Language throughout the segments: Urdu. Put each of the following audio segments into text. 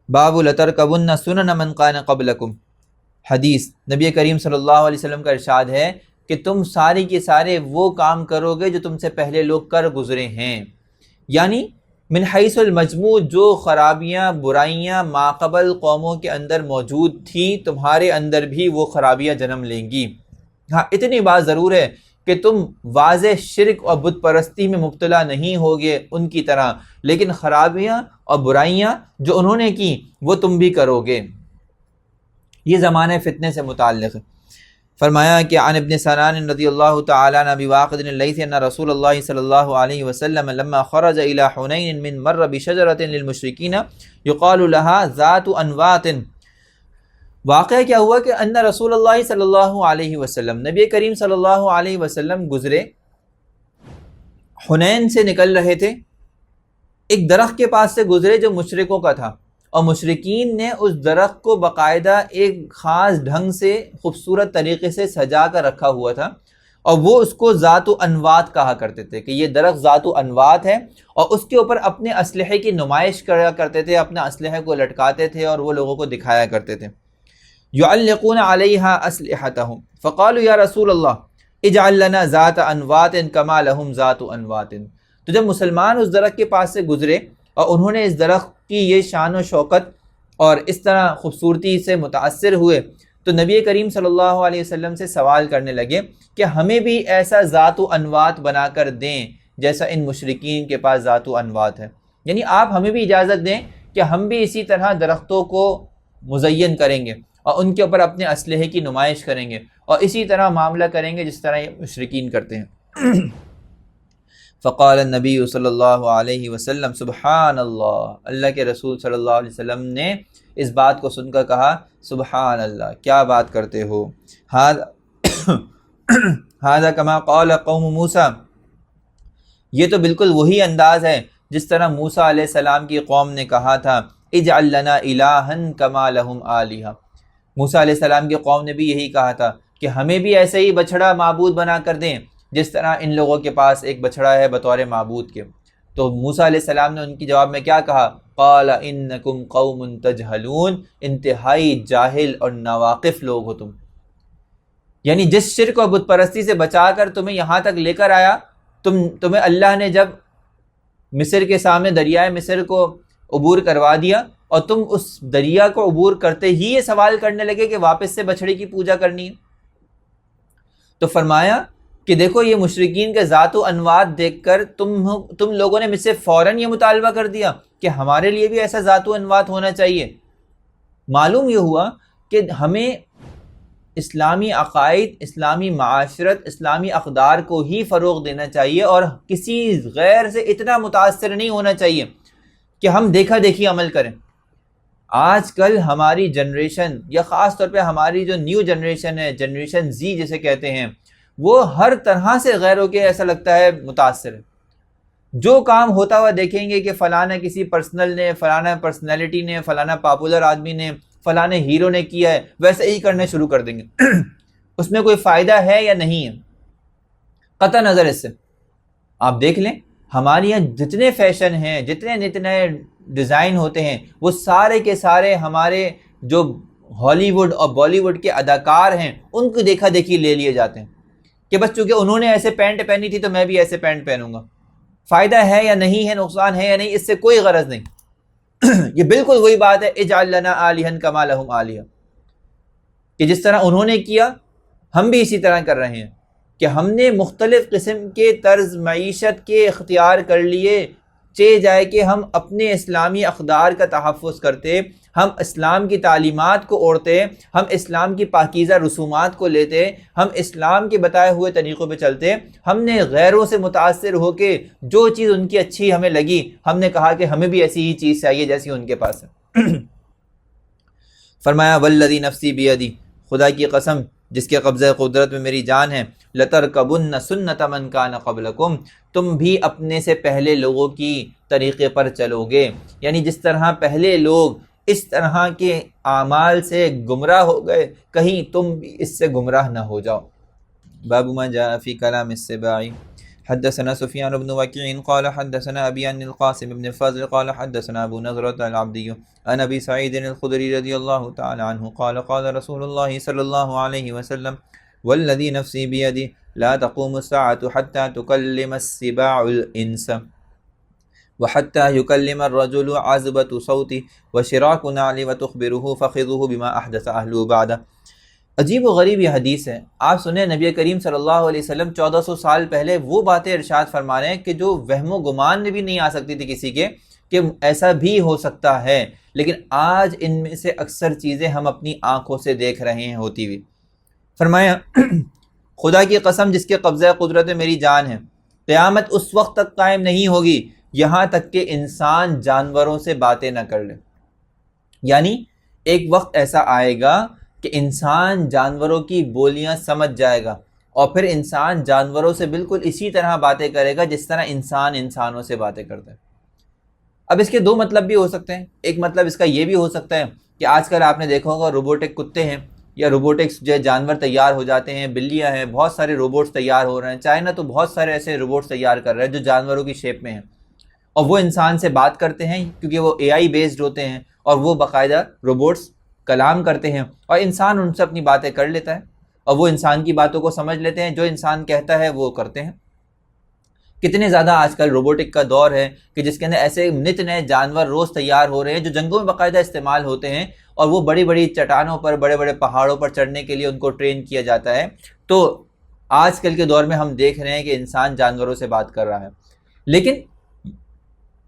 باب لترکبن سنن من کان قبلکم۔ حدیث، نبی کریم صلی اللہ علیہ وسلم کا ارشاد ہے کہ تم سارے کے سارے وہ کام کرو گے جو تم سے پہلے لوگ کر گزرے ہیں، یعنی من حیث المجموع جو خرابیاں برائیاں ماقبل قوموں کے اندر موجود تھیں تمہارے اندر بھی وہ خرابیاں جنم لیں گی۔ ہاں اتنی بات ضرور ہے کہ تم واضح شرک اور بت پرستی میں مبتلا نہیں ہوگے ان کی طرح، لیکن خرابیاں اور برائیاں جو انہوں نے کی وہ تم بھی کرو گے۔ یہ زمانہ فتنے سے متعلق ہے۔ فرمایا کہ عن ابن سنان رضی اللہ تعالی عنہ ابی واقد اللیثی ان رسول اللہ صلی اللہ علیہ وسلم لما خرج الى حنین من مر بشجرۃ للمشرکین یقال لها ذات انواط۔ واقعہ کیا ہوا کہ ان رسول اللہ صلی اللہ علیہ وسلم، نبی کریم صلی اللہ علیہ وسلم گزرے، حنین سے نکل رہے تھے، ایک درخت کے پاس سے گزرے جو مشرکوں کا تھا، اور مشرکین نے اس درخت کو باقاعدہ ایک خاص ڈھنگ سے خوبصورت طریقے سے سجا کر رکھا ہوا تھا، اور وہ اس کو ذات و انوات کہا کرتے تھے کہ یہ درخت ذات و انوات ہے، اور اس کے اوپر اپنے اسلحے کی نمائش کرا کرتے تھے، اپنا اسلحے کو لٹکاتے تھے اور وہ لوگوں کو دکھایا کرتے تھے۔ یعلقون علیہا اسلحتہم فقالوا یا رسول اللہ اجعل لنا ذات انوات کما لہم ذات انوات۔ تو جب مسلمان اس درخت کے پاس سے گزرے اور انہوں نے اس درخت کی یہ شان و شوکت اور اس طرح خوبصورتی سے متاثر ہوئے تو نبی کریم صلی اللہ علیہ وسلم سے سوال کرنے لگے کہ ہمیں بھی ایسا ذات و انوات بنا کر دیں جیسا ان مشرکین کے پاس ذات و انوات ہے، یعنی آپ ہمیں بھی اجازت دیں کہ ہم بھی اسی طرح درختوں کو مزین کریں گے اور ان کے اوپر اپنے اسلحے کی نمائش کریں گے اور اسی طرح معاملہ کریں گے جس طرح یہ مشرکین کرتے ہیں۔ فقال النبی صلی اللہ علیہ وسلم سبحان اللہ، اللہ کے رسول صلی اللہ علیہ وسلم نے اس بات کو سن کر کہا سبحان اللہ، کیا بات کرتے ہو، ھذا کما قال قوم موسیٰ، یہ تو بالکل وہی انداز ہے جس طرح موسیٰ علیہ السلام کی قوم نے کہا تھا اجعل لنا الہا کما لہم آلہہ۔ موسیٰ علیہ السلام کی قوم نے بھی یہی کہا تھا کہ ہمیں بھی ایسے ہی بچھڑا معبود بنا کر دیں جس طرح ان لوگوں کے پاس ایک بچھڑا ہے بطور معبود کے۔ تو موسیٰ علیہ السلام نے ان کی جواب میں کیا کہا، قال انکم قوم تجہلون، انتہائی جاہل اور ناواقف لوگ ہو تم، یعنی جس شرک اور بت پرستی سے بچا کر تمہیں یہاں تک لے کر آیا، تمہیں اللہ نے جب مصر کے سامنے دریائے مصر کو عبور کروا دیا اور تم اس دریا کو عبور کرتے ہی یہ سوال کرنے لگے کہ واپس سے بچھڑے کی پوجا کرنی ہے۔ تو فرمایا کہ دیکھو یہ مشرکین کے ذات و انوات دیکھ کر تم لوگوں نے مجھ سے فوراً یہ مطالبہ کر دیا کہ ہمارے لیے بھی ایسا ذات و انوات ہونا چاہیے۔ معلوم یہ ہوا کہ ہمیں اسلامی عقائد، اسلامی معاشرت، اسلامی اقدار کو ہی فروغ دینا چاہیے اور کسی غیر سے اتنا متاثر نہیں ہونا چاہیے کہ ہم دیکھا دیکھی عمل کریں۔ آج کل ہماری جنریشن یا خاص طور پہ ہماری جو نیو جنریشن ہے، جنریشن زی جسے کہتے ہیں، وہ ہر طرح سے غیروں کے ایسا لگتا ہے متاثر ہے۔ جو کام ہوتا ہوا دیکھیں گے کہ فلانا کسی پرسنل نے، فلانا پرسنالٹی نے، فلانا پاپولر آدمی نے، فلانے ہیرو نے کیا ہے، ویسے ہی کرنے شروع کر دیں گے۔ اس میں کوئی فائدہ ہے یا نہیں ہے قطع نظر اس سے۔ آپ دیکھ لیں ہمارے یہاں جتنے فیشن ہیں، جتنے ڈیزائن ہوتے ہیں، وہ سارے کے سارے ہمارے جو ہالی ووڈ اور بالی ووڈ کے اداکار ہیں ان کو دیکھا دیکھی لے لیے جاتے ہیں کہ بس چونکہ انہوں نے ایسے پینٹ پہنی تھی تو میں بھی ایسے پینٹ پہنوں گا۔ فائدہ ہے یا نہیں ہے، نقصان ہے یا نہیں، اس سے کوئی غرض نہیں۔ یہ بالکل وہی بات ہے اجعل لنا آلہا کما لہم آلہہ، کہ جس طرح انہوں نے کیا ہم بھی اسی طرح کر رہے ہیں کہ ہم نے مختلف قسم کے طرز معیشت کے اختیار کر لیے، چاہے جائے کہ ہم اپنے اسلامی اقدار کا تحفظ کرتے، ہم اسلام کی تعلیمات کو اوڑھتے، ہم اسلام کی پاکیزہ رسومات کو لیتے، ہم اسلام کے بتائے ہوئے طریقوں پہ چلتے۔ ہم نے غیروں سے متاثر ہو کے جو چیز ان کی اچھی ہمیں لگی ہم نے کہا کہ ہمیں بھی ایسی ہی چیز چاہیے جیسی ان کے پاس ہے۔ فرمایا والذی نفسی بیدی، خدا کی قسم جس کے قبضہ قدرت میں میری جان ہے، لترکبن سنت من کان قبلکم، تم بھی اپنے سے پہلے لوگوں کی طریقے پر چلو گے، یعنی جس طرح پہلے لوگ اس طرح کے اعمال سے گمراہ ہو گئے کہیں تم بھی اس سے گمراہ نہ ہو جاؤ۔ باب ما جاء فی کلام السباع، حدثنا سفیان بن وکیع قال حدثنا ابی عن القاسم بن الفضل قال حدثنا ابو نضرة العبدی عن ابی سعید الخدری رضی اللہ تعالی عنہ قال قال رسول اللہ صلی اللہ علیہ وسلم والذی نفسی بیدی لا تقوم الساعة حتى تكلم السباع الانس وحتى يكلم الرجل عذبة صوته وشراك نعل وتخبره فخذه بما احدث اهله بعده۔ عجیب و غریب یہ حدیث ہے۔ آپ سنیں نبی کریم صلی اللہ علیہ وسلم 1400 سال پہلے وہ باتیں ارشاد فرما رہے ہیں کہ جو وہم و گمان میں بھی نہیں آ سکتی تھی کسی کے کہ ایسا بھی ہو سکتا ہے، لیکن آج ان میں سے اکثر چیزیں ہم اپنی آنکھوں سے دیکھ رہے ہیں ہوتی ہوئی۔ فرمایا خدا کی قسم جس کے قبضہ قدرت میری جان ہے، قیامت اس وقت تک قائم نہیں ہوگی یہاں تک کہ انسان جانوروں سے باتیں نہ کر لے۔ یعنی ایک وقت ایسا آئے گا کہ انسان جانوروں کی بولیاں سمجھ جائے گا، اور پھر انسان جانوروں سے بالکل اسی طرح باتیں کرے گا جس طرح انسان انسانوں سے باتیں کرتا ہے۔ اب اس کے دو مطلب بھی ہو سکتے ہیں۔ ایک مطلب اس کا یہ بھی ہو سکتا ہے کہ آج کل آپ نے دیکھا ہوگا روبوٹک کتے ہیں یا روبوٹکس جو جانور تیار ہو جاتے ہیں، بلیاں ہیں، بہت سارے روبوٹس تیار ہو رہے ہیں۔ چائنا تو بہت سارے ایسے روبوٹس تیار کر رہے ہیں جو جانوروں کی شیپ میں ہیں، اور وہ انسان سے بات کرتے ہیں کیونکہ وہ AI بیسڈ ہوتے ہیں، اور وہ باقاعدہ روبوٹس کلام کرتے ہیں، اور انسان ان سے اپنی باتیں کر لیتا ہے، اور وہ انسان کی باتوں کو سمجھ لیتے ہیں، جو انسان کہتا ہے وہ کرتے ہیں۔ کتنے زیادہ آج کل روبوٹک کا دور ہے کہ جس کے اندر ایسے نت نئے جانور روز تیار ہو رہے ہیں جو جنگوں میں باقاعدہ استعمال ہوتے ہیں، اور وہ بڑی بڑی چٹانوں پر، بڑے بڑے پہاڑوں پر چڑھنے کے لیے ان کو ٹرین کیا جاتا ہے۔ تو آج کل کے دور میں ہم دیکھ رہے ہیں کہ انسان جانوروں سے بات کر رہا ہے، لیکن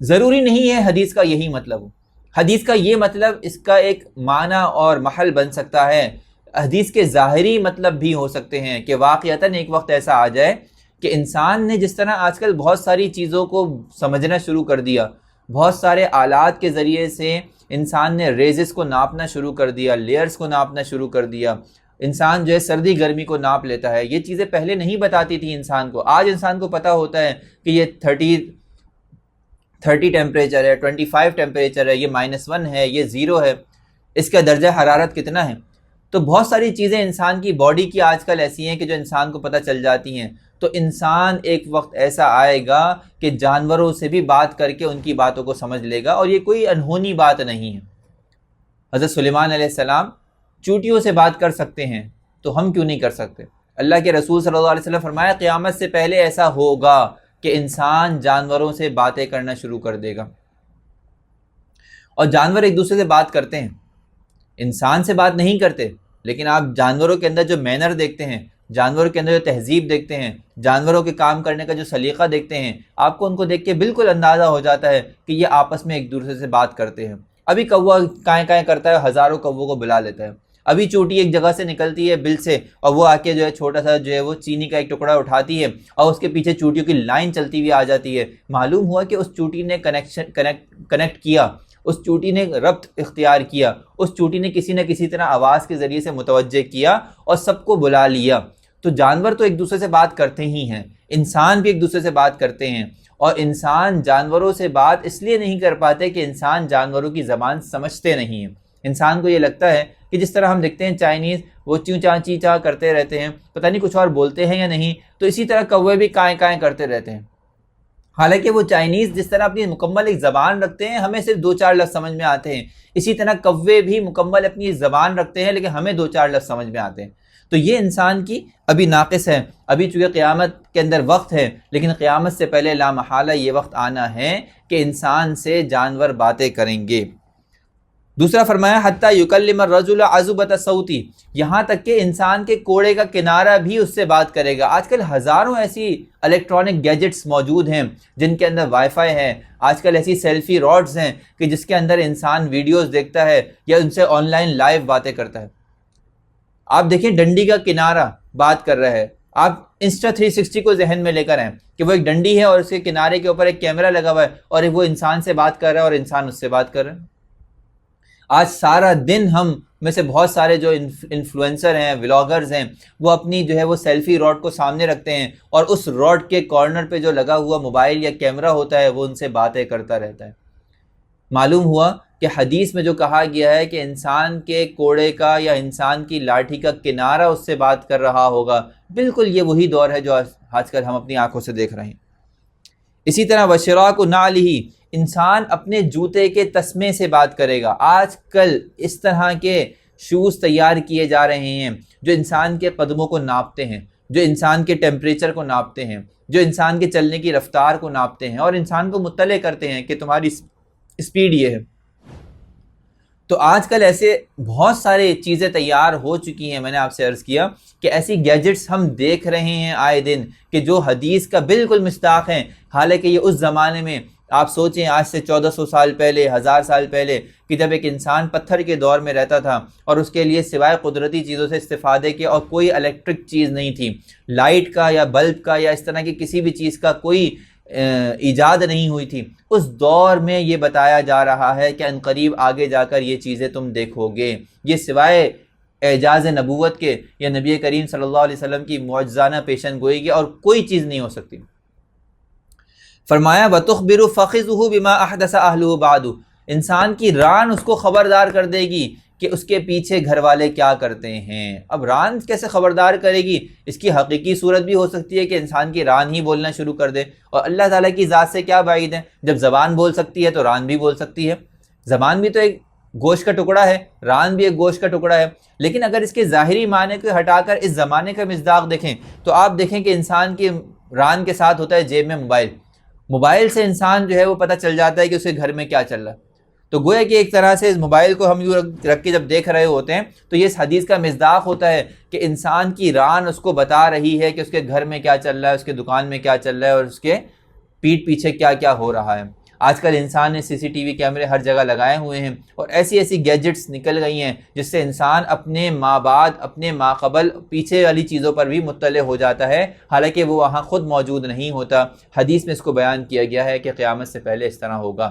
ضروری نہیں ہے حدیث کا یہی مطلب ہو۔ حدیث کا یہ مطلب اس کا ایک معنی اور محل بن سکتا ہے۔ حدیث کے ظاہری مطلب بھی ہو سکتے ہیں کہ واقعتاً ایک وقت ایسا آ جائے کہ انسان نے جس طرح آج کل بہت ساری چیزوں کو سمجھنا شروع کر دیا، بہت سارے آلات کے ذریعے سے انسان نے ریزز کو ناپنا شروع کر دیا، لیئرز کو ناپنا شروع کر دیا، انسان جو ہے سردی گرمی کو ناپ لیتا ہے۔ یہ چیزیں پہلے نہیں بتاتی تھی انسان کو، آج انسان کو پتہ ہوتا ہے کہ یہ 30 ٹیمپریچر ہے، 25 ٹیمپریچر ہے، یہ -1 ہے، یہ 0 ہے، اس کا درجہ حرارت کتنا ہے۔ تو بہت ساری چیزیں انسان کی باڈی کی آج کل ایسی ہیں کہ جو انسان کو پتہ چل جاتی ہیں۔ تو انسان ایک وقت ایسا آئے گا کہ جانوروں سے بھی بات کر کے ان کی باتوں کو سمجھ لے گا، اور یہ کوئی انہونی بات نہیں ہے۔ حضرت سلیمان علیہ السلام چونٹیوں سے بات کر سکتے ہیں، تو ہم کیوں نہیں کر سکتے؟ اللہ کے رسول صلی اللہ علیہ وسلم فرمایا قیامت سے پہلے ایسا ہوگا کہ انسان جانوروں سے باتیں کرنا شروع کر دے گا، اور جانور ایک دوسرے سے بات کرتے ہیں، انسان سے بات نہیں کرتے، لیکن آپ جانوروں کے اندر جو مینر دیکھتے ہیں، جانوروں کے اندر جو تہذیب دیکھتے ہیں، جانوروں کے کام کرنے کا جو سلیقہ دیکھتے ہیں، آپ کو ان کو دیکھ کے بالکل اندازہ ہو جاتا ہے کہ یہ آپس میں ایک دوسرے سے بات کرتے ہیں۔ ابھی کوہ کائیں کائیں کرتا ہے، ہزاروں کووں کو بلا لیتا ہے۔ ابھی چونٹی ایک جگہ سے نکلتی ہے بل سے، اور وہ آ کے جو ہے چھوٹا سا جو ہے وہ چینی کا ایک ٹکڑا اٹھاتی ہے، اور اس کے پیچھے چونٹیوں کی لائن چلتی ہوئی آ جاتی ہے۔ معلوم ہوا کہ اس چونٹی نے کنیکٹ کیا، اس چونٹی نے ربط اختیار کیا، اس چونٹی نے کسی نہ کسی طرح آواز کے ذریعے سے متوجہ کیا اور سب کو بلا لیا۔ تو جانور تو ایک دوسرے سے بات کرتے ہی ہیں، انسان بھی ایک دوسرے سے بات کرتے ہیں، اور انسان جانوروں سے بات اس لیے نہیں کر پاتے کہ انسان جانوروں کی زبان سمجھتے نہیں ہیں۔ انسان کو یہ لگتا ہے کہ جس طرح ہم دیکھتے ہیں چائنیز وہ چیوں چاں چی چاں کرتے رہتے ہیں، پتہ نہیں کچھ اور بولتے ہیں یا نہیں، تو اسی طرح کوے بھی کائیں کائیں کرتے رہتے ہیں۔ حالانکہ وہ چائنیز جس طرح اپنی مکمل ایک زبان رکھتے ہیں، ہمیں صرف 2-4 لفظ سمجھ میں آتے ہیں، اسی طرح کوے بھی مکمل اپنی زبان رکھتے ہیں، لیکن ہمیں 2-4 لفظ سمجھ میں آتے ہیں۔ تو یہ انسان کی ابھی ناقص ہے۔ ابھی چونکہ قیامت کے اندر وقت ہے، لیکن قیامت سے پہلے لا محالہ یہ وقت آنا ہے کہ انسان سے جانور باتیں کریں گے۔ دوسرا فرمایا حتیٰ یکلم الرجل عذبۃ صوتی، یہاں تک کہ انسان کے کوڑے کا کنارہ بھی اس سے بات کرے گا۔ آج کل ہزاروں ایسی الیکٹرانک گیجٹس موجود ہیں جن کے اندر وائی فائی ہے، آج کل ایسی سیلفی راڈز ہیں کہ جس کے اندر انسان ویڈیوز دیکھتا ہے یا ان سے آن لائن لائیو باتیں کرتا ہے۔ آپ دیکھیں ڈنڈی کا کنارہ بات کر رہا ہے، آپ انسٹا 360 کو ذہن میں لے کر آئیں کہ وہ ایک ڈنڈی ہے اور اس کے کنارے کے اوپر ایک کیمرہ لگا ہوا ہے، اور وہ انسان سے بات کر رہا ہے اور انسان اس سے بات کر رہا ہے۔ آج سارا دن ہم میں سے بہت سارے جو انفلوئنسر ہیں، ولاگرز ہیں، وہ اپنی جو ہے وہ سیلفی راڈ کو سامنے رکھتے ہیں، اور اس راڈ کے کارنر پہ جو لگا ہوا موبائل یا کیمرہ ہوتا ہے وہ ان سے باتیں کرتا رہتا ہے۔ معلوم ہوا کہ حدیث میں جو کہا گیا ہے کہ انسان کے کوڑے کا یا انسان کی لاٹھی کا کنارہ اس سے بات کر رہا ہوگا، بالکل یہ وہی دور ہے جو آج کل ہم اپنی آنکھوں سے دیکھ رہے ہیں۔ اسی طرح وشراک نعلہ، انسان اپنے جوتے کے تسمے سے بات کرے گا۔ آج کل اس طرح کے شوز تیار کیے جا رہے ہیں جو انسان کے قدموں کو ناپتے ہیں، جو انسان کے ٹیمپریچر کو ناپتے ہیں، جو انسان کے چلنے کی رفتار کو ناپتے ہیں اور انسان کو مطلع کرتے ہیں کہ تمہاری اسپیڈ یہ ہے۔ تو آج کل ایسے بہت سارے چیزیں تیار ہو چکی ہیں۔ میں نے آپ سے عرض کیا کہ ایسی گیجٹس ہم دیکھ رہے ہیں آئے دن کہ جو حدیث کا بالکل مصداق ہیں، حالانکہ یہ اس زمانے میں، آپ سوچیں آج سے 1400 سال پہلے، 1000 سال پہلے، کہ جب ایک انسان پتھر کے دور میں رہتا تھا اور اس کے لیے سوائے قدرتی چیزوں سے استفادے کے اور کوئی الیکٹرک چیز نہیں تھی، لائٹ کا یا بلب کا یا اس طرح کی کسی بھی چیز کا کوئی ایجاد نہیں ہوئی تھی، اس دور میں یہ بتایا جا رہا ہے کہ عنقریب آگے جا کر یہ چیزیں تم دیکھو گے۔ یہ سوائے اعجاز نبوت کے یا نبی کریم صلی اللہ علیہ وسلم کی معجزانہ پیشن گوئی کی اور کوئی چیز نہیں ہو سکتی۔ فرمایا وَتُخْبِرُ فَخِذُهُ بِمَا أَحْدَثَ أَهْلُهُ بَعْدُ، انسان کی ران اس کو خبردار کر دے گی کہ اس کے پیچھے گھر والے کیا کرتے ہیں۔ اب ران کیسے خبردار کرے گی؟ اس کی حقیقی صورت بھی ہو سکتی ہے کہ انسان کی ران ہی بولنا شروع کر دے، اور اللہ تعالیٰ کی ذات سے کیا بعید ہے، جب زبان بول سکتی ہے تو ران بھی بول سکتی ہے۔ زبان بھی تو ایک گوشت کا ٹکڑا ہے، ران بھی ایک گوشت کا ٹکڑا ہے، لیکن اگر اس کے ظاہری معنی کو ہٹا کر اس زمانے کا مصداق دیکھیں تو آپ دیکھیں کہ انسان کی ران کے ساتھ ہوتا ہے جیب میں موبائل سے انسان جو ہے وہ پتہ چل جاتا ہے کہ اس کے گھر میں کیا چل رہا ہے۔ تو گویا کہ ایک طرح سے اس موبائل کو ہم یوں رکھ کے جب دیکھ رہے ہوتے ہیں تو یہ اس حدیث کا مصداق ہوتا ہے کہ انسان کی ران اس کو بتا رہی ہے کہ اس کے گھر میں کیا چل رہا ہے، اس کے دکان میں کیا چل رہا ہے اور اس کے پیٹھ پیچھے کیا کیا ہو رہا ہے۔ آج کل انسان نے CCTV کیمرے ہر جگہ لگائے ہوئے ہیں اور ایسی گیجٹس نکل گئی ہیں جس سے انسان اپنے ماں بعد، اپنے ماں قبل، پیچھے والی چیزوں پر بھی مطلع ہو جاتا ہے، حالانکہ وہ وہاں خود موجود نہیں ہوتا۔ حدیث میں اس کو بیان کیا گیا ہے کہ قیامت سے پہلے اس طرح ہوگا۔